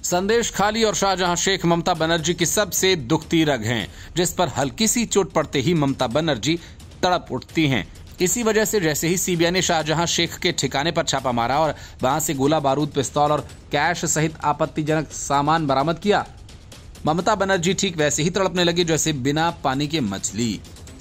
संदेश खाली और शाहजहां शेख ममता बनर्जी की सबसे दुखती रग हैं, जिस पर हल्की सी चोट पड़ते ही ममता बनर्जी तड़प उठती हैं। इसी वजह से जैसे ही सीबीआई ने शाहजहां शेख के ठिकाने पर छापा मारा और वहां से गोला बारूद, पिस्तौल और कैश सहित आपत्तिजनक सामान बरामद किया, ममता बनर्जी ठीक वैसे ही तड़पने लगी जैसे बिना पानी के मछली।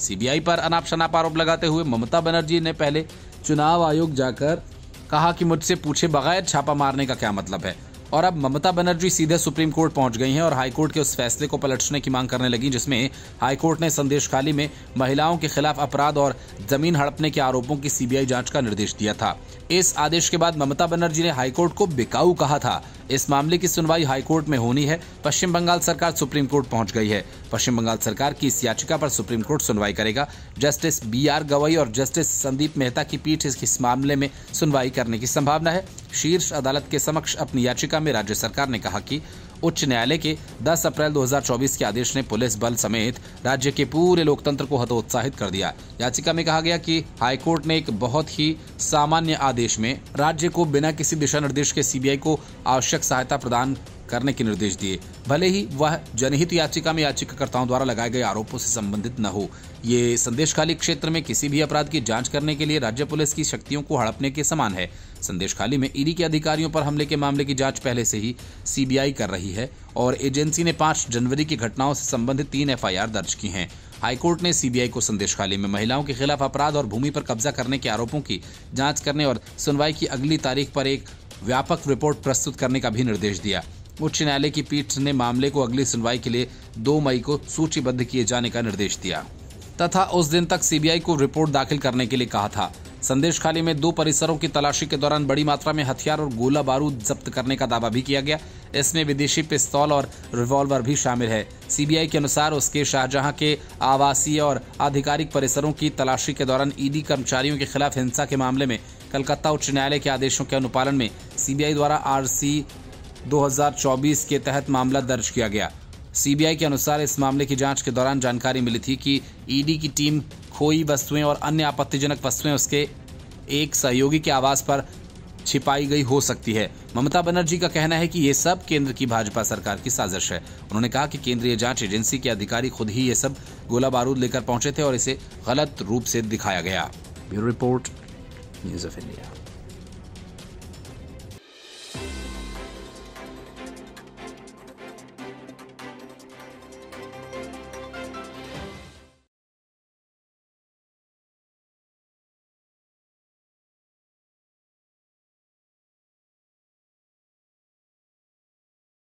सीबीआई पर अनाप शनाप आरोप लगाते हुए ममता बनर्जी ने पहले चुनाव आयोग जाकर कहा कि मुझसे पूछे बगैर छापा मारने का क्या मतलब है, और अब ममता बनर्जी सीधे सुप्रीम कोर्ट पहुंच गई हैं और हाईकोर्ट के उस फैसले को पलटने की मांग करने लगी जिसमें हाईकोर्ट ने संदेश खाली में महिलाओं के खिलाफ अपराध और जमीन हड़पने के आरोपों की सीबीआई जांच का निर्देश दिया था। इस आदेश के बाद ममता बनर्जी ने हाईकोर्ट को बिकाऊ कहा था। इस मामले की सुनवाई हाईकोर्ट में होनी है। पश्चिम बंगाल सरकार सुप्रीम कोर्ट पहुंच गई है। पश्चिम बंगाल सरकार की इस याचिका पर सुप्रीम कोर्ट सुनवाई करेगा। जस्टिस BR गवई और जस्टिस संदीप मेहता की पीठ इस मामले में सुनवाई करने की संभावना है। शीर्ष अदालत के समक्ष अपनी याचिका में राज्य सरकार ने कहा कि उच्च न्यायालय के 10 अप्रैल 2024 के आदेश ने पुलिस बल समेत राज्य के पूरे लोकतंत्र को हतोत्साहित कर दिया। याचिका में कहा गया कि हाईकोर्ट ने एक बहुत ही सामान्य आदेश में राज्य को बिना किसी दिशा निर्देश के सीबीआई को आवश्यक सहायता प्रदान करने के निर्देश दिए, भले ही वह जनहित याचिका में याचिकाकर्ताओं द्वारा लगाए गए आरोपों से संबंधित न हो। ये संदेश खाली क्षेत्र में किसी भी अपराध की जांच करने के लिए राज्य पुलिस की शक्तियों को हड़पने के समान है। संदेश खाली में ईडी के अधिकारियों पर हमले के मामले की जांच पहले से ही सीबीआई कर रही है और एजेंसी ने 5 जनवरी की घटनाओं से संबंधित 3 FIR दर्ज की हैं। हाईकोर्ट ने सीबीआई को संदेश खाली में महिलाओं के खिलाफ अपराध और भूमि पर कब्जा करने के आरोपों की जांच करने और सुनवाई की अगली तारीख पर एक व्यापक रिपोर्ट प्रस्तुत करने का भी निर्देश दिया। उच्च न्यायालय की पीठ ने मामले को अगली सुनवाई के लिए 2 मई को सूचीबद्ध किए जाने का निर्देश दिया तथा उस दिन तक सीबीआई को रिपोर्ट दाखिल करने के लिए कहा था। संदेश खाली में 2 परिसरों की तलाशी के दौरान बड़ी मात्रा में हथियार और गोला बारूद जब्त करने का दावा भी किया गया। इसमें विदेशी पिस्तौल और रिवॉल्वर भी शामिल है। सीबीआई के अनुसार उसके शाहजहां के आवासीय और आधिकारिक परिसरों की तलाशी के दौरान ईडी कर्मचारियों के खिलाफ हिंसा के मामले में कलकत्ता उच्च न्यायालय के आदेशों के अनुपालन में सीबीआई द्वारा RC 2024 के तहत मामला दर्ज किया गया। सीबीआई के अनुसार इस मामले की जांच के दौरान जानकारी मिली थी कि ईडी की टीम खोई वस्तुएं और अन्य आपत्तिजनक वस्तुएं उसके एक सहयोगी के आवास पर छिपाई गई हो सकती है। ममता बनर्जी का कहना है कि ये सब केंद्र की भाजपा सरकार की साजिश है। उन्होंने कहा कि केंद्रीय जांच एजेंसी के अधिकारी खुद ही ये सब गोला बारूद लेकर पहुंचे थे और इसे गलत रूप से दिखाया गया। Bureau report, news of India.